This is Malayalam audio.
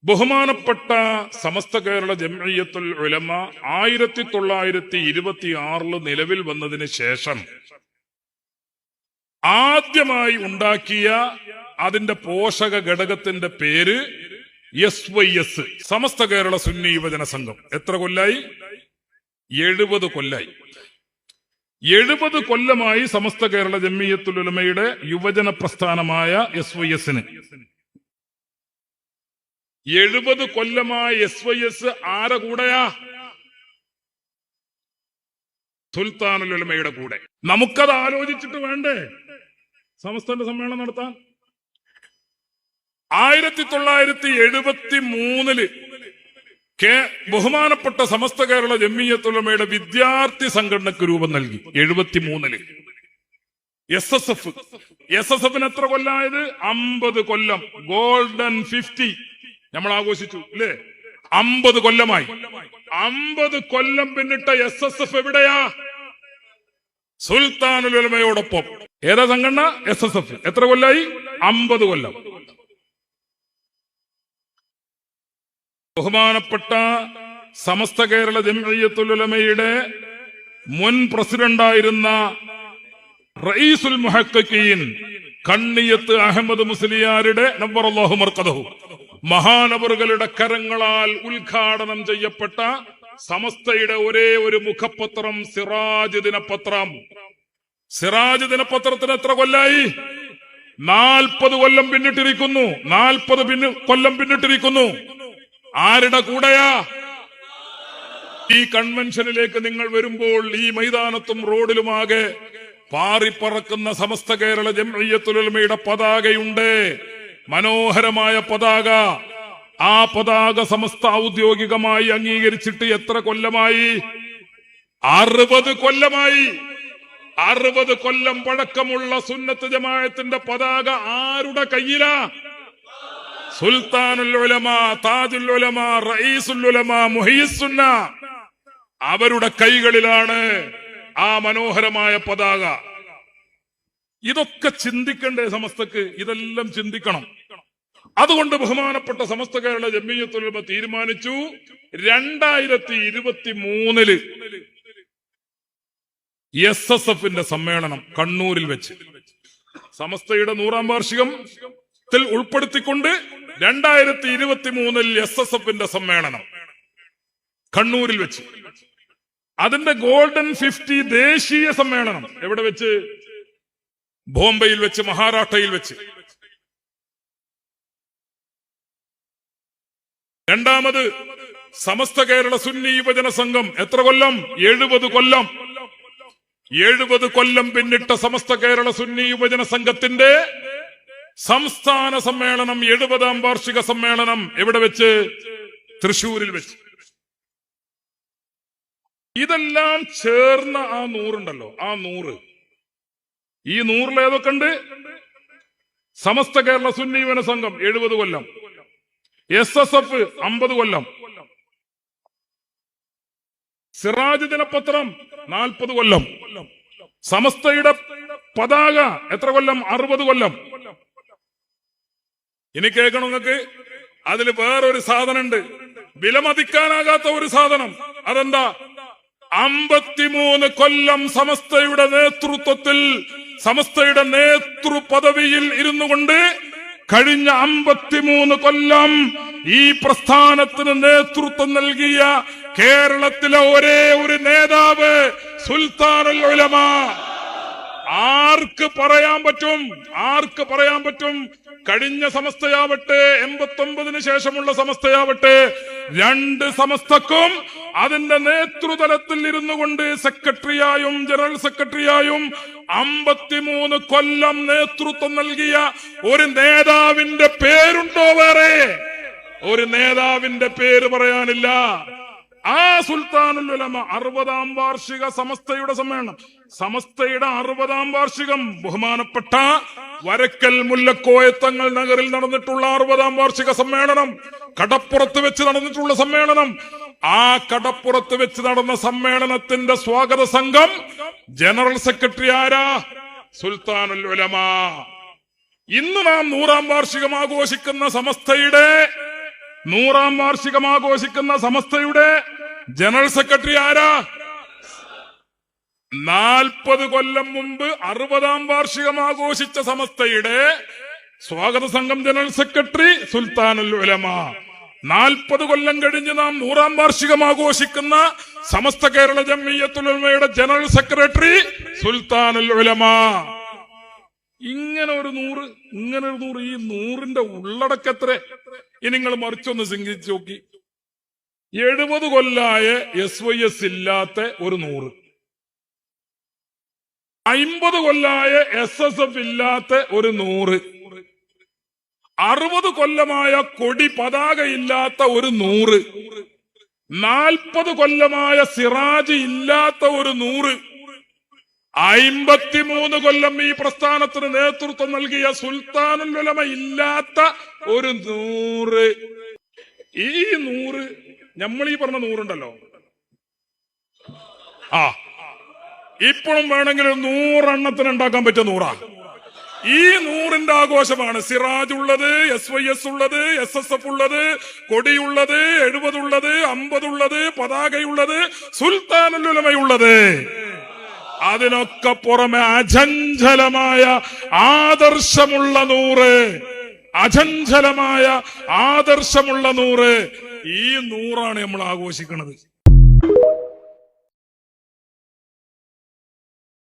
ബഹുമാനപ്പെട്ട സമസ്ത കേരള ജംഇയ്യത്തുൽ ഉലമ 1926 നിലവിൽ വന്നതിന് ശേഷം ആദ്യമായി ഉണ്ടാക്കിയ അതിന്റെ പോഷക ഘടകത്തിന്റെ പേര് SYS, സമസ്ത കേരള സുന്നി യുവജന സംഘം. എത്ര കൊല്ലായി? 70 കൊല്ലായി. 70 കൊല്ലമായി സമസ്ത കേരള ജംഇയ്യത്തുൽ ഉലമയുടെ യുവജന പ്രസ്ഥാനമായ SYS-ന്. 70 കൊല്ലമായ SYS ആരെ കൂടെയാ? സുൽത്താനുൽ ഉലമയുടെ കൂടെ. നമുക്കത് ആലോചിച്ചിട്ട് വേണ്ടേ സമസ്തന്റെ സമ്മേളനം നടത്താൻ? 1973 ബഹുമാനപ്പെട്ട സമസ്ത കേരള ജംഇയ്യത്തുൽ ഉലമയുടെ വിദ്യാർത്ഥി സംഘടനക്ക് രൂപം നൽകി. 73 SSF-ന് എത്ര കൊല്ലായത്? 50 കൊല്ലം. ഗോൾഡൻ 50 നമ്മൾ ആഘോഷിച്ചു അല്ലേ? 50 കൊല്ലമായി. 50 കൊല്ലം പിന്നിട്ട SSF എവിടെയാ? സുൽത്താനുൽ ഉലമയോടൊപ്പം. ഏതാ സംഘടന? SSF. എത്ര കൊല്ലായി? 50 കൊല്ലം. ബഹുമാനപ്പെട്ട സമസ്ത കേരള ജംഇയ്യത്തുൽ ഉലമയുടെ മുൻ പ്രസിഡന്റായിരുന്ന റഈസുൽ മുഹഖഖീൻ കണ്ണിയത്ത് അഹമ്മദ് മുസ്ലിയാരുടെ നവ്വറല്ലാഹു മർഖദഹു മഹാനവറുകളുടെ കരങ്ങളാൽ ഉദ്ഘാടനം ചെയ്യപ്പെട്ട സമസ്തയുടെ ഒരേ ഒരു മുഖപത്രം സിറാജ് ദിനപത്രം. സിറാജ് ദിനപത്രത്തിന് എത്ര കൊല്ലായി? 40 കൊല്ലം പിന്നിട്ടിരിക്കുന്നു. 40 കൊല്ലം പിന്നിട്ടിരിക്കുന്നു. ആരുടെ കൂടെയാ? ഈ കൺവെൻഷനിലേക്ക് നിങ്ങൾ വരുമ്പോൾ ഈ മൈതാനത്തും റോഡിലുമാകെ പാറിപ്പറക്കുന്ന സമസ്ത കേരള ജംഇയ്യത്തുൽ ഉലമയുടെ പതാകയുണ്ട്. മനോഹരമായ പതാക. ആ പതാക സമസ്ത ഔദ്യോഗികമായി അംഗീകരിച്ചിട്ട് എത്ര കൊല്ലമായി? 60 കൊല്ലമായി. 60 കൊല്ലം പഴക്കമുള്ള സുന്നത്ത് ജമാഅത്തിന്റെ പതാക ആരുടെ കയ്യിലാ? സുൽത്താനുൽ ഉലമ, താജുൽ ഉലമ, റഈസുൽ ഉലമ, മുഹയ്യിസ്സുന്ന അവരുടെ കൈകളിലാണ് ആ മനോഹരമായ പതാക. ഇതൊക്കെ ചിന്തിക്കണ്ടേ സമസ്തക്ക്? ഇതെല്ലാം ചിന്തിക്കണം. അതുകൊണ്ട് ബഹുമാനപ്പെട്ട സമസ്ത കേരള ജംഇയ്യത്തുൽ ഉലമ തീരുമാനിച്ചു 2023 SSF-ന്റെ സമ്മേളനം കണ്ണൂരിൽ വെച്ച് സമസ്തയുടെ 100ാം വാർഷികത്തിൽ ഉൾപ്പെടുത്തിക്കൊണ്ട് 2023 SSF-ന്റെ സമ്മേളനം കണ്ണൂരിൽ വെച്ച്. അതിന്റെ ഗോൾഡൻ 50 ദേശീയ സമ്മേളനം എവിടെ വെച്ച്? ബോംബെയിൽ വെച്ച്, മഹാരാഷ്ട്രയിൽ വെച്ച്. രണ്ടാമത് സമസ്ത കേരള സുന്നി യുവജന സംഘം എത്ര കൊല്ലം? 70 കൊല്ലം. 70 കൊല്ലം പിന്നിട്ട സമസ്ത കേരള സുന്നി യുവജന സംഘത്തിന്റെ സംസ്ഥാന സമ്മേളനം, 70ാം വാർഷിക സമ്മേളനം എവിടെ വെച്ച്? തൃശൂരിൽ വെച്ച്. ഇതെല്ലാം ചേർന്ന ആ 100 ഉണ്ടല്ലോ, ആ 100, ഈ 100 ഏതൊക്കെ ഉണ്ട്? സമസ്ത കേരള സുന്നി യുവജന സംഘം 70 കൊല്ലം, SSF 50 കൊല്ലം, സിറാജ് ദിനപത്രം 40 കൊല്ലം, സമസ്തയുടെ പതാക എത്ര കൊല്ലം? 60 കൊല്ലം. ഇനി കേൾക്കണം നിങ്ങൾക്ക്. അതിൽ വേറൊരു സാധനം ഉണ്ട്, വിലമതിക്കാനാകാത്ത ഒരു സാധനം. അതെന്താ? 53 കൊല്ലം സമസ്തയുടെ നേതൃത്വത്തിൽ, സമസ്തയുടെ നേതൃപദവിയിൽ ഇരുന്നു കൊണ്ട് കഴിഞ്ഞ 53 കൊല്ലം ഈ പ്രസ്ഥാനത്തിന് നേതൃത്വം നൽകിയ കേരളത്തിലെ ഒരേ ഒരു നേതാവ് സുൽത്താനുൽ ഉലമ. ആർക്ക് പറയാൻ പറ്റും? ആർക്ക് പറയാൻ പറ്റും? കഴിഞ്ഞ സമസ്തയാവട്ടെ, 89-ന് ശേഷമുള്ള സമസ്തയാവട്ടെ, 2 സമസ്തക്കും അതിന്റെ നേതൃതലത്തിൽ ഇരുന്നു കൊണ്ട് സെക്രട്ടറിയായും ജനറൽ സെക്രട്ടറിയായും 53 കൊല്ലം നേതൃത്വം നൽകിയ ഒരു നേതാവിന്റെ പേരുണ്ടോ? വേറെ ഒരു നേതാവിന്റെ പേര് പറയാനില്ല. ആ സുൽത്താനുൽ ഉലമ 60ാം വാർഷിക സമസ്തയുടെ സമ്മേളനം, സമസ്തയുടെ 60ാം വാർഷികം, ബഹുമാനപ്പെട്ട വരക്കൽ മുല്ലക്കോയത്തങ്ങൾ നഗറിൽ നടന്നിട്ടുള്ള 60ാം വാർഷിക സമ്മേളനം, കടപ്പുറത്ത് വെച്ച് നടന്നിട്ടുള്ള സമ്മേളനം. ആ കടപ്പുറത്ത് വെച്ച് നടന്ന സമ്മേളനത്തിന്റെ സ്വാഗത സംഘം ജനറൽ സെക്രട്ടറി ആരാ? സുൽത്താനുൽ ഉലമ. ഇന്ന് നാം 100ാം വാർഷികം ആഘോഷിക്കുന്ന സമസ്തയുടെ 100ാം വാർഷികം ആഘോഷിക്കുന്ന സമസ്തയുടെ ജനറൽ സെക്രട്ടറി ആരാ? 40 കൊല്ലം മുമ്പ് 60ാം വാർഷികം ആഘോഷിച്ച സമസ്തയുടെ സ്വാഗത സംഘം ജനറൽ സെക്രട്ടറി സുൽത്താനുൽ ഉലമ. 40 കൊല്ലം കഴിഞ്ഞ് നാം 100ാം വാർഷികം ആഘോഷിക്കുന്ന സമസ്ത കേരള ജംഇയ്യത്തുൽ ഉലമയുടെ ജനറൽ സെക്രട്ടറി സുൽത്താനുൽ ഉലമ. ഇങ്ങനെ ഒരു 100, ഈ 100ന്റെ ഉള്ളടക്കത്ര ഇനി നിങ്ങൾ മറിച്ചൊന്ന് ചിന്തിച്ചു നോക്കി. 70 കൊല്ലായ SYS ഇല്ലാത്ത ഒരു 100, 50 കൊല്ലായ SSF ഇല്ലാത്ത ഒരു 100, 60 കൊല്ലമായ കൊടി പതാക ഇല്ലാത്ത ഒരു 100, 40 കൊല്ലമായ സിറാജ് ഇല്ലാത്ത ഒരു 100, 53 കൊല്ലം ഈ പ്രസ്ഥാനത്തിന് നേതൃത്വം നൽകിയ സുൽത്താനുൽ ഉലമ ഇല്ലാത്ത ഒരു 100. ഈ 100 നമ്മൾ ഈ പറഞ്ഞ 100 ഉണ്ടല്ലോ, ഇപ്പോഴും വേണമെങ്കിൽ 100 എണ്ണത്തിന് ഉണ്ടാക്കാൻ പറ്റിയ 100. ഈ 100ന്റെ ആഘോഷമാണ് സിറാജ് ഉള്ളത്, SYS ഉള്ളത്, SSF ഉള്ളത്, കൊടിയുള്ളത്, 70 ഉള്ളത്, 50 ഉള്ളത്, പതാകയുള്ളത്, സുൽത്താനുൽ ഉലമയുള്ളത്. അതിനൊക്കെ പുറമെ അചഞ്ചലമായ ആദർശമുള്ള 100, അചഞ്ചലമായ ആദർശമുള്ള 100. ഈ 100ആണ് നമ്മൾ ആഘോഷിക്കുന്നത്.